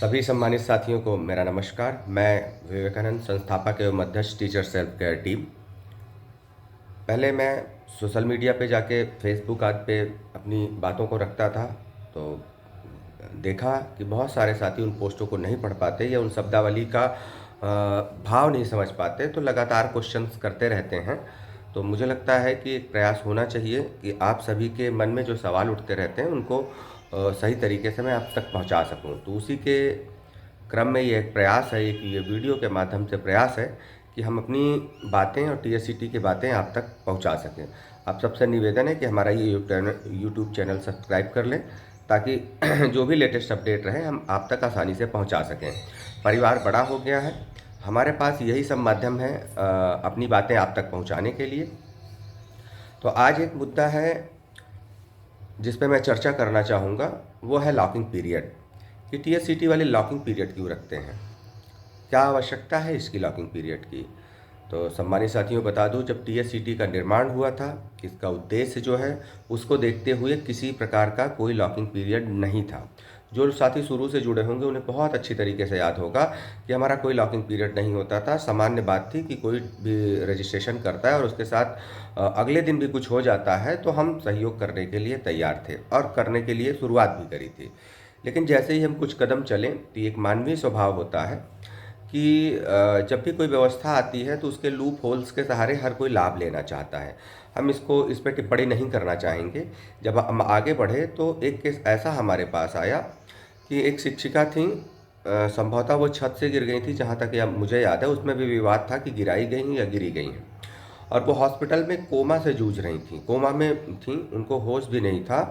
सभी सम्मानित साथियों को मेरा नमस्कार। मैं विवेकानंद, संस्थापक एवं अध्यक्ष टीचर सेल्फ केयर टीम। पहले मैं सोशल मीडिया पे जाके फेसबुक आदि पे अपनी बातों को रखता था, तो देखा कि बहुत सारे साथी उन पोस्टों को नहीं पढ़ पाते या उन शब्दावली का भाव नहीं समझ पाते, तो लगातार क्वेश्चंस करते रहते हैं। तो मुझे लगता है कि एक प्रयास होना चाहिए कि आप सभी के मन में जो सवाल उठते रहते हैं उनको सही तरीके से मैं आप तक पहुंचा सकूं। तो उसी के क्रम में ये एक प्रयास है, एक ये वीडियो के माध्यम से प्रयास है कि हम अपनी बातें और टीएससीटी की बातें आप तक पहुंचा सकें। आप सबसे निवेदन है कि हमारा ये यूट्यूब चैनल सब्सक्राइब कर लें, ताकि जो भी लेटेस्ट अपडेट रहे हम आप तक आसानी से पहुंचा सकें। परिवार बड़ा हो गया है, हमारे पास यही सब माध्यम है अपनी बातें आप तक पहुंचाने के लिए। तो आज एक मुद्दा है जिस पे मैं चर्चा करना चाहूँगा, वो है लॉकिंग पीरियड। कि टीएससीटी वाले लॉकिंग पीरियड क्यों रखते हैं, क्या आवश्यकता है इसकी लॉकिंग पीरियड की। तो सम्मानित साथियों बता दूं, जब टीएससीटी का निर्माण हुआ था, इसका उद्देश्य जो है उसको देखते हुए किसी प्रकार का कोई लॉकिंग पीरियड नहीं था। जो साथी शुरू से जुड़े होंगे उन्हें बहुत अच्छी तरीके से याद होगा कि हमारा कोई लॉकिंग पीरियड नहीं होता था। सामान्य बात थी कि कोई भी रजिस्ट्रेशन करता है और उसके साथ अगले दिन भी कुछ हो जाता है तो हम सहयोग करने के लिए तैयार थे और करने के लिए शुरुआत भी करी थी। लेकिन जैसे ही हम कुछ कदम चलें तो एक मानवीय स्वभाव होता है कि जब भी कोई व्यवस्था आती है तो उसके लूप होल्स के सहारे हर कोई लाभ लेना चाहता है। हम इस पर टिप्पणी नहीं करना चाहेंगे। जब हम आगे बढ़े तो एक केस ऐसा हमारे पास आया कि एक शिक्षिका थी, संभवतः वो छत से गिर गई थी, जहाँ तक या मुझे याद है। उसमें भी विवाद था कि गिराई गई हैं या गिरी गई हैं, और वो हॉस्पिटल में कोमा से जूझ रही थी, कोमा में थी, उनको होश भी नहीं था।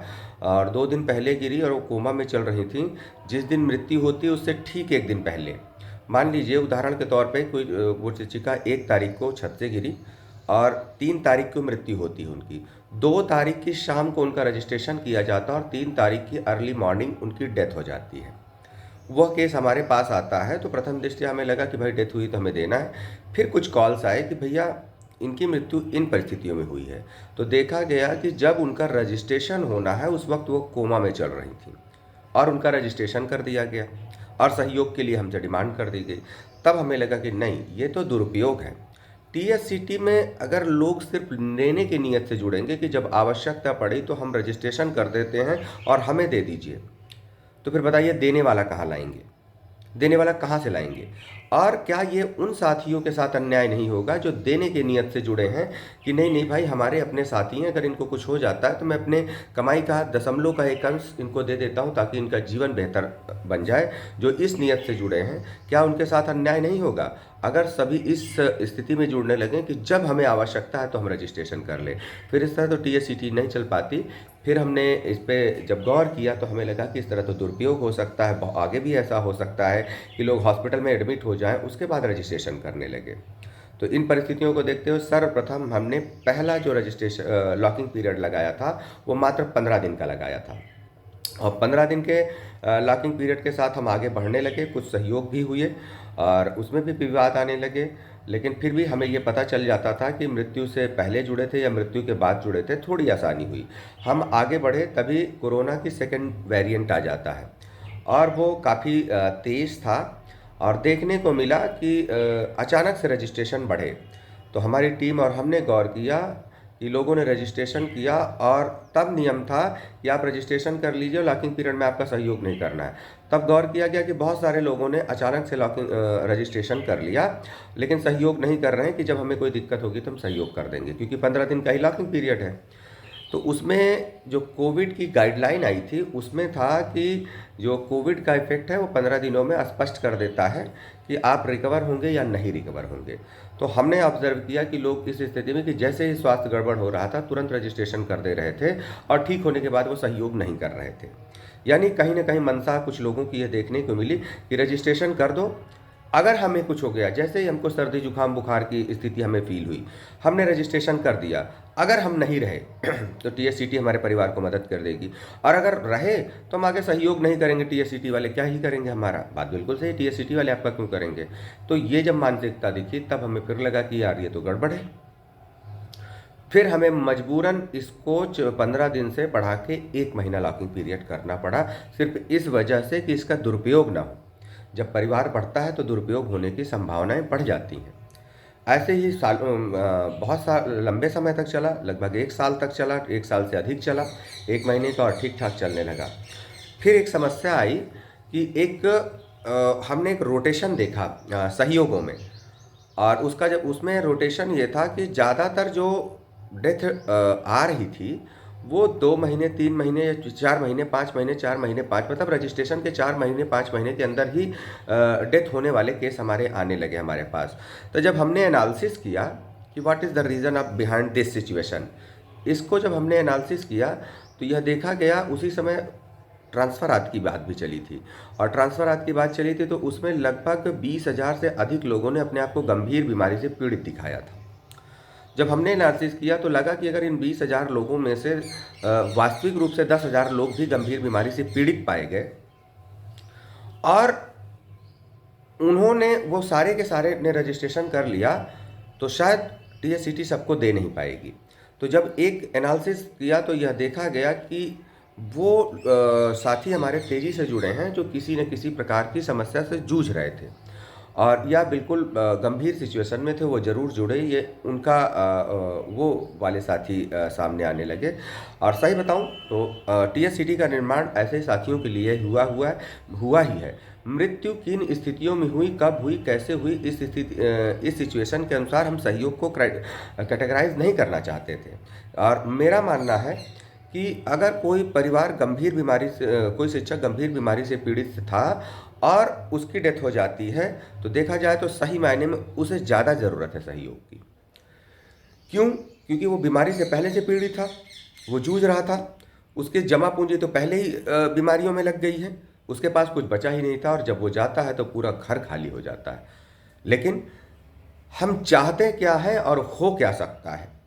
और 2 दिन पहले गिरी और वो कोमा में चल रही थी। जिस दिन मृत्यु होती है उससे ठीक एक दिन पहले, मान लीजिए उदाहरण के तौर पे कोई वो शिक्षिका 1 तारीख को छत से गिरी और 3 तारीख को मृत्यु होती है उनकी। 2 तारीख की शाम को उनका रजिस्ट्रेशन किया जाता है और 3 तारीख की अर्ली मॉर्निंग उनकी डेथ हो जाती है। वह केस हमारे पास आता है तो प्रथम दृष्टया हमें लगा कि भाई डेथ हुई तो हमें देना है। फिर कुछ कॉल्स आए कि भैया इनकी मृत्यु इन परिस्थितियों में हुई है। तो देखा गया कि जब उनका रजिस्ट्रेशन होना है उस वक्त वो कोमा में चल रही थी और उनका रजिस्ट्रेशन कर दिया गया और सहयोग के लिए हमसे डिमांड कर दी गई। तब हमें लगा कि नहीं, ये तो दुरुपयोग है। टीएससीटी में अगर लोग सिर्फ लेने की नीयत से जुड़ेंगे कि जब आवश्यकता पड़ी तो हम रजिस्ट्रेशन कर देते हैं और हमें दे दीजिए, तो फिर बताइए देने वाला कहाँ लाएंगे, देने वाला कहाँ से लाएंगे। और क्या ये उन साथियों के साथ अन्याय नहीं होगा जो देने की नीयत से जुड़े हैं कि नहीं नहीं भाई हमारे अपने साथी हैं, अगर इनको कुछ हो जाता है तो मैं अपने कमाई का दशमलव का एक अंश इनको दे देता हूं ताकि इनका जीवन बेहतर बन जाए। जो इस नीयत से जुड़े हैं, क्या उनके साथ अन्याय नहीं होगा अगर सभी इस स्थिति में जुड़ने लगें कि जब हमें आवश्यकता है तो हम रजिस्ट्रेशन कर लें। फिर इस तरह तो टीएससीटी नहीं चल पाती। फिर हमने इस पर जब गौर किया तो हमें लगा कि इस तरह तो दुरुपयोग हो सकता है, आगे भी ऐसा हो सकता है कि लोग हॉस्पिटल में एडमिट हो जाएं उसके बाद रजिस्ट्रेशन करने लगे। तो इन परिस्थितियों को देखते हुए सर्वप्रथम हमने पहला जो रजिस्ट्रेशन लॉकिंग पीरियड लगाया था वो मात्र 15 दिन का लगाया था। और 15 दिन के लॉकिंग पीरियड के साथ हम आगे बढ़ने लगे, कुछ सहयोग भी हुए और उसमें भी विवाद आने लगे। लेकिन फिर भी हमें ये पता चल जाता था कि मृत्यु से पहले जुड़े थे या मृत्यु के बाद जुड़े थे, थोड़ी आसानी हुई। हम आगे बढ़े तभी कोरोना की सेकेंड वेरिएंट आ जाता है और वो काफ़ी तेज़ था और देखने को मिला कि अचानक से रजिस्ट्रेशन बढ़े। तो हमारी टीम और हमने गौर किया कि लोगों ने रजिस्ट्रेशन किया और तब नियम था कि आप रजिस्ट्रेशन कर लीजिए, लॉकिंग पीरियड में आपका सहयोग नहीं करना है। तब गौर किया गया कि बहुत सारे लोगों ने अचानक से लॉकिंग रजिस्ट्रेशन कर लिया लेकिन सहयोग नहीं कर रहे हैं कि जब हमें कोई दिक्कत होगी तो हम सहयोग कर देंगे, क्योंकि 15 दिन का ही लॉकिंग पीरियड है। तो उसमें जो कोविड की गाइडलाइन आई थी उसमें था कि जो कोविड का इफेक्ट है वो 15 दिनों में स्पष्ट कर देता है कि आप रिकवर होंगे या नहीं रिकवर होंगे। तो हमने ऑब्जर्व किया कि लोग इस स्थिति में कि जैसे ही स्वास्थ्य गड़बड़ हो रहा था तुरंत रजिस्ट्रेशन कर दे रहे थे और ठीक होने के बाद वो सहयोग नहीं कर रहे थे। यानी कहीं ना कहीं मनसा कुछ लोगों की यह देखने को मिली कि रजिस्ट्रेशन कर दो, अगर हमें कुछ हो गया, जैसे ही हमको सर्दी जुकाम बुखार की स्थिति हमें फील हुई, हमने रजिस्ट्रेशन कर दिया, अगर हम नहीं रहे तो टीएससीटी हमारे परिवार को मदद कर देगी, और अगर रहे तो हम आगे सहयोग नहीं करेंगे। टीएससीटी वाले क्या ही करेंगे हमारा, बात बिल्कुल सही, टीएससीटी वाले आपका क्यों करेंगे। तो ये जब मानसिकता दिखी तब हमें फिर लगा कि यार ये तो गड़बड़ है। फिर हमें मजबूरन इसको 15 दिन से बढ़ा के 1 महीना लॉकिंग पीरियड करना पड़ा, सिर्फ इस वजह से कि इसका दुरुपयोग ना हो। जब परिवार बढ़ता है तो दुरुपयोग होने की संभावनाएं बढ़ जाती हैं। ऐसे ही बहुत लंबे समय तक चला, लगभग 1 साल तक चला, 1 साल से अधिक चला, 1 महीने का और ठीक ठाक चलने लगा। फिर एक समस्या आई कि हमने एक रोटेशन देखा सहयोगों में, और उसका जब उसमें रोटेशन ये था कि ज़्यादातर जो डेथ आ रही थी वो 2 महीने, 3 महीने, 4 महीने, 5 महीने, 4 महीने, 5, मतलब रजिस्ट्रेशन के 4 महीने, 5 महीने के अंदर ही डेथ होने वाले केस हमारे आने लगे हमारे पास। तो जब हमने एनालिसिस किया कि what is the reason of behind this situation, इसको जब हमने एनालिसिस किया तो यह देखा गया, उसी समय ट्रांसफ़र आदि की बात भी चली थी, और ट्रांसफ़र आदि की बात चली थी तो उसमें लगभग 20,000 से अधिक लोगों ने अपने आप को गंभीर बीमारी से पीड़ित दिखाया था। जब हमने एनालिसिस किया तो लगा कि अगर इन 20,000 लोगों में से वास्तविक रूप से 10,000 लोग भी गंभीर बीमारी से पीड़ित पाए गए, और उन्होंने वो सारे के सारे ने रजिस्ट्रेशन कर लिया, तो शायद टीएससीटी सबको दे नहीं पाएगी। तो जब एक एनालिसिस किया तो यह देखा गया कि वो साथी हमारे तेज़ी से जुड़े हैं जो किसी न किसी प्रकार की समस्या से जूझ रहे थे, और या बिल्कुल गंभीर सिचुएशन में थे, वो ज़रूर जुड़े। ये उनका वो वाले साथी सामने आने लगे। और सही बताऊं तो टीएससीटी का निर्माण ऐसे साथियों के लिए हुआ ही है। मृत्यु किन स्थितियों में हुई, कब हुई, कैसे हुई, इस सिचुएशन के अनुसार हम सहयोग को कैटेगराइज नहीं करना चाहते थे। और मेरा मानना है कि अगर कोई परिवार गंभीर बीमारी से, कोई शिक्षक गंभीर बीमारी से पीड़ित था और उसकी डेथ हो जाती है, तो देखा जाए तो सही मायने में उसे ज़्यादा ज़रूरत है सहयोग की। क्यों? क्योंकि वो बीमारी से पहले से पीड़ित था, वो जूझ रहा था, उसके जमा पूंजी तो पहले ही बीमारियों में लग गई है, उसके पास कुछ बचा ही नहीं था, और जब वो जाता है तो पूरा घर खाली हो जाता है। लेकिन हम चाहते क्या है और हो क्या सकता है?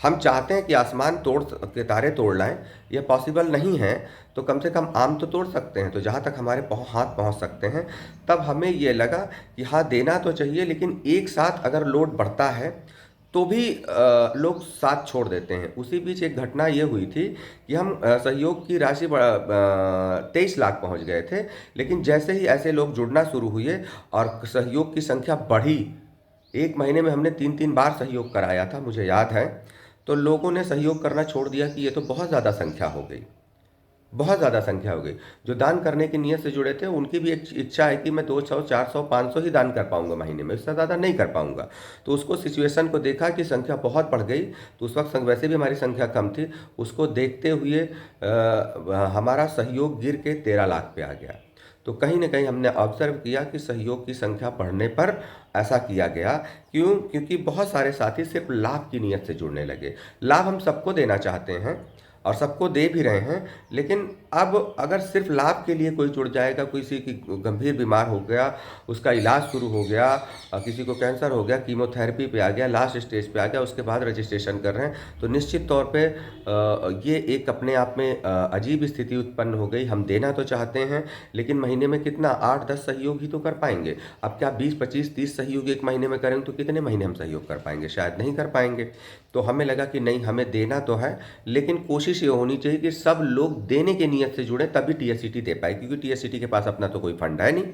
हम चाहते हैं कि आसमान के तारे तोड़ लाएं, यह पॉसिबल नहीं है, तो कम से कम आम तो तोड़ सकते हैं। तो जहाँ तक हमारे हाथ पहुँच सकते हैं, तब हमें ये लगा कि हाँ, देना तो चाहिए, लेकिन एक साथ अगर लोड बढ़ता है तो भी लोग साथ छोड़ देते हैं। उसी बीच एक घटना ये हुई थी कि हम सहयोग की राशि 23 लाख पहुँच गए थे, लेकिन जैसे ही ऐसे लोग जुड़ना शुरू हुए और सहयोग की संख्या बढ़ी, 1 महीने में हमने 3-3 बार सहयोग कराया था, मुझे याद है, तो लोगों ने सहयोग करना छोड़ दिया कि ये तो बहुत ज़्यादा संख्या हो गई, बहुत ज़्यादा संख्या हो गई। जो दान करने की नीयत से जुड़े थे उनकी भी एक इच्छा है कि मैं 200, 400, 500 ही दान कर पाऊंगा महीने में, इससे ज़्यादा नहीं कर पाऊंगा। तो उसको सिचुएशन को देखा कि संख्या बहुत बढ़ गई, तो उस वक्त वैसे भी हमारी संख्या कम थी, उसको देखते हुए हमारा सहयोग गिर के 13 लाख पे आ गया। तो कहीं ना कहीं हमने ऑब्जर्व किया कि सहयोग की संख्या बढ़ने पर ऐसा किया गया। क्यों? क्योंकि बहुत सारे साथी सिर्फ लाभ की नीयत से जुड़ने लगे। लाभ हम सबको देना चाहते हैं और सबको दे भी रहे हैं, लेकिन अब अगर सिर्फ लाभ के लिए कोई जुड़ जाएगा, किसी की गंभीर बीमार हो गया, उसका इलाज शुरू हो गया, किसी को कैंसर हो गया, कीमोथेरेपी पे आ गया, लास्ट स्टेज पे आ गया, उसके बाद रजिस्ट्रेशन कर रहे हैं, तो निश्चित तौर पे ये एक अपने आप में अजीब स्थिति उत्पन्न हो गई। हम देना तो चाहते हैं, लेकिन महीने में कितना 8-10 सहयोग ही तो कर पाएंगे। अब क्या 20, 25, 30 सहयोग एक महीने में करेंगे तो कितने महीने हम सहयोग कर पाएंगे? शायद नहीं कर पाएंगे। तो हमें लगा कि नहीं, हमें देना तो है, लेकिन कोशिश ये होनी चाहिए कि सब लोग देने के नियत से जुड़े, तभी टीएससीटी दे पाए, क्योंकि टीएससीटी के पास अपना तो कोई फंड है नहीं।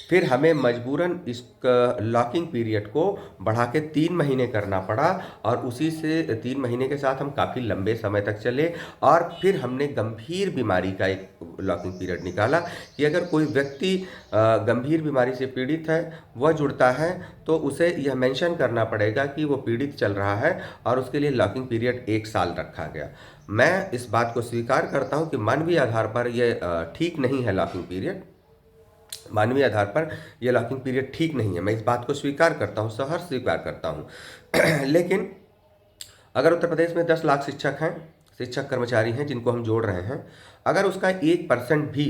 फिर हमें मजबूरन इस लॉकिंग पीरियड को बढ़ा के 3 महीने करना पड़ा, और उसी से 3 महीने के साथ हम काफ़ी लंबे समय तक चले। और फिर हमने गंभीर बीमारी का एक लॉकिंग पीरियड निकाला कि अगर कोई व्यक्ति गंभीर बीमारी से पीड़ित है, वह जुड़ता है, तो उसे यह मेंशन करना पड़ेगा कि वो पीड़ित चल रहा है, और उसके लिए लॉकिंग पीरियड 1 साल रखा गया। मैं इस बात को स्वीकार करता हूँ कि मानवीय आधार पर यह ठीक नहीं है लॉकिंग पीरियड, मानवीय आधार पर यह लॉकिंग पीरियड ठीक नहीं है। मैं इस बात को स्वीकार करता हूँ, सहर्ष स्वीकार करता हूँ। लेकिन अगर उत्तर प्रदेश में 10 लाख शिक्षक हैं, शिक्षक कर्मचारी हैं जिनको हम जोड़ रहे हैं, अगर उसका 1% भी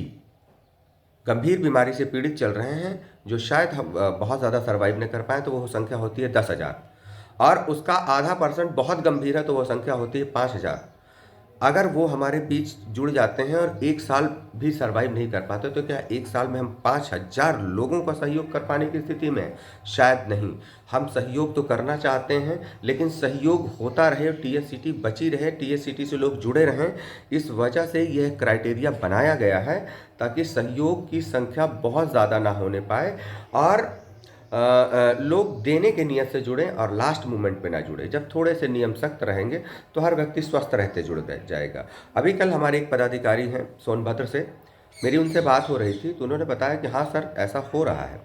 गंभीर बीमारी से पीड़ित चल रहे हैं, जो शायद हम बहुत ज़्यादा सर्वाइव न कर पाएँ, तो वो संख्या होती है 10,000, और उसका आधा % बहुत गंभीर है, तो वो संख्या होती है 5,000। अगर वो हमारे बीच जुड़ जाते हैं और 1 साल भी सर्वाइव नहीं कर पाते, तो क्या 1 साल में हम 5,000 लोगों का सहयोग कर पाने की स्थिति में हैं? शायद नहीं। हम सहयोग तो करना चाहते हैं, लेकिन सहयोग होता रहे, टीएससीटी बची रहे, टीएससीटी से लोग जुड़े रहें। इस वजह से यह क्राइटेरिया बनाया गया है, ताकि सहयोग की संख्या बहुत ज़्यादा ना होने पाए और लोग देने के नियत से जुड़ें और लास्ट मोमेंट पे ना जुड़े। जब थोड़े से नियम सख्त रहेंगे तो हर व्यक्ति स्वस्थ रहते जुड़ जाएगा। अभी कल हमारे एक पदाधिकारी हैं सोनभद्र से, मेरी उनसे बात हो रही थी, तो उन्होंने बताया कि हाँ सर, ऐसा हो रहा है।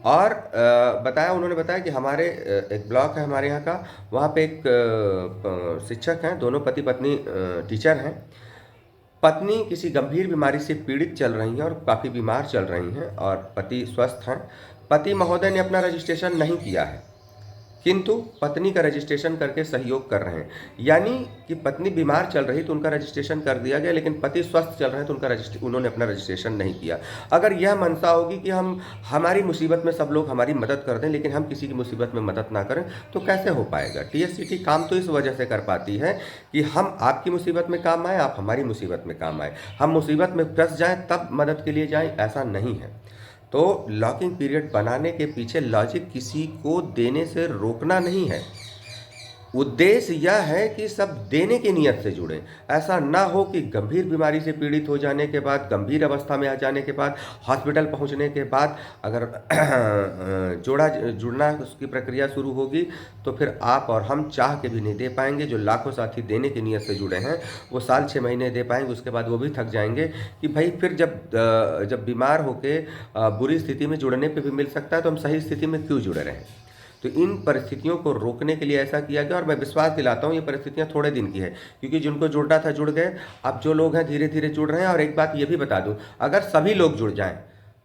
और उन्होंने बताया कि हमारे एक ब्लॉक है हमारे यहाँ का, वहाँ पे एक शिक्षक हैं, दोनों पति पत्नी टीचर हैं। पत्नी किसी गंभीर बीमारी से पीड़ित चल रही हैं और काफ़ी बीमार चल रही हैं, और पति स्वस्थ हैं। पति महोदय ने अपना रजिस्ट्रेशन नहीं किया है, किंतु पत्नी का रजिस्ट्रेशन करके सहयोग कर रहे हैं। यानी कि पत्नी बीमार चल रही तो उनका रजिस्ट्रेशन कर दिया गया, लेकिन पति स्वस्थ चल रहे हैं तो उन्होंने अपना रजिस्ट्रेशन नहीं किया। अगर यह मनसा होगी कि हम हमारी मुसीबत में सब लोग हमारी मदद कर दें, लेकिन हम किसी की मुसीबत में मदद ना करें, तो कैसे हो पाएगा? टीएससीटी काम तो इस वजह से कर पाती है कि हम आपकी मुसीबत में काम आए, आप हमारी मुसीबत में काम आए। हम मुसीबत में फंस जाएँ तब मदद के लिए जाएँ, ऐसा नहीं है। तो लॉकिंग पीरियड बनाने के पीछे लॉजिक किसी को देने से रोकना नहीं है। उद्देश्य यह है कि सब देने की नियत से जुड़ें। ऐसा ना हो कि गंभीर बीमारी से पीड़ित हो जाने के बाद, गंभीर अवस्था में आ जाने के बाद, हॉस्पिटल पहुंचने के बाद अगर जुड़ना उसकी प्रक्रिया शुरू होगी, तो फिर आप और हम चाह के भी नहीं दे पाएंगे। जो लाखों साथी देने की नियत से जुड़े हैं वो साल 6 महीने दे पाएंगे, उसके बाद वो भी थक जाएंगे कि भाई फिर जब बीमार होके बुरी स्थिति में जुड़ने पर भी मिल सकता है, तो हम सही स्थिति में क्यों जुड़े रहें? तो इन परिस्थितियों को रोकने के लिए ऐसा किया गया, और मैं विश्वास दिलाता हूँ ये परिस्थितियाँ थोड़े दिन की है, क्योंकि जिनको जुड़ना था जुड़ गए। अब जो लोग हैं धीरे धीरे जुड़ रहे हैं। और एक बात ये भी बता दूँ, अगर सभी लोग जुड़ जाएं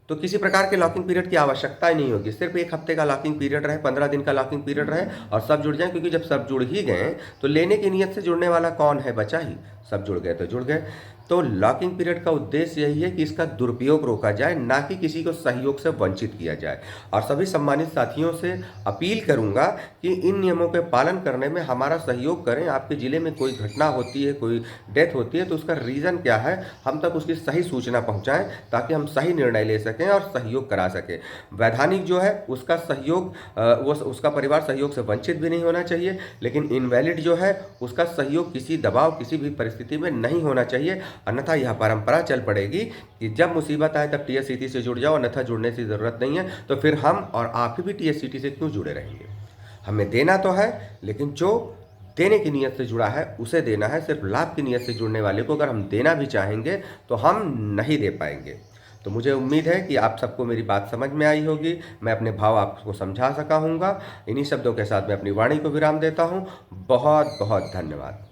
तो किसी प्रकार के लॉकिंग पीरियड की आवश्यकता ही नहीं होगी। सिर्फ 1 हफ्ते का लॉकिंग पीरियड रहे, 15 दिन का लॉकिंग पीरियड रहे और सब जुड़ जाएं। क्योंकि जब सब जुड़ ही गए तो लेने की नीयत से जुड़ने वाला कौन है? बचा ही। सब जुड़ गए तो जुड़ गए। तो लॉकिंग पीरियड का उद्देश्य यही है कि इसका दुरुपयोग रोका जाए, ना कि किसी को सहयोग से वंचित किया जाए। और सभी सम्मानित साथियों से अपील करूंगा कि इन नियमों के पालन करने में हमारा सहयोग करें। आपके ज़िले में कोई घटना होती है, कोई डेथ होती है, तो उसका रीज़न क्या है, हम तक उसकी सही सूचना पहुंचाएं, ताकि हम सही निर्णय ले सकें और सहयोग करा सकें। वैधानिक जो है उसका सहयोग, उसका परिवार सहयोग से वंचित भी नहीं होना चाहिए, लेकिन इनवैलिड जो है उसका सहयोग किसी दबाव, किसी भी परिस्थिति में नहीं होना चाहिए। अन्यथा यह परंपरा चल पड़ेगी कि जब मुसीबत आए तब टीएससीटी से जुड़ जाओ, अन्यथा जुड़ने की ज़रूरत नहीं है। तो फिर हम और आप भी टीएससीटी से क्यों जुड़े रहेंगे? हमें देना तो है, लेकिन जो देने की नीयत से जुड़ा है उसे देना है। सिर्फ लाभ की नीयत से जुड़ने वाले को अगर हम देना भी चाहेंगे तो हम नहीं दे पाएंगे। तो मुझे उम्मीद है कि आप सबको मेरी बात समझ में आई होगी, मैं अपने भाव आपको समझा सका हूँगा। इन्हीं शब्दों के साथ मैं अपनी वाणी को विराम देता हूँ। बहुत बहुत धन्यवाद।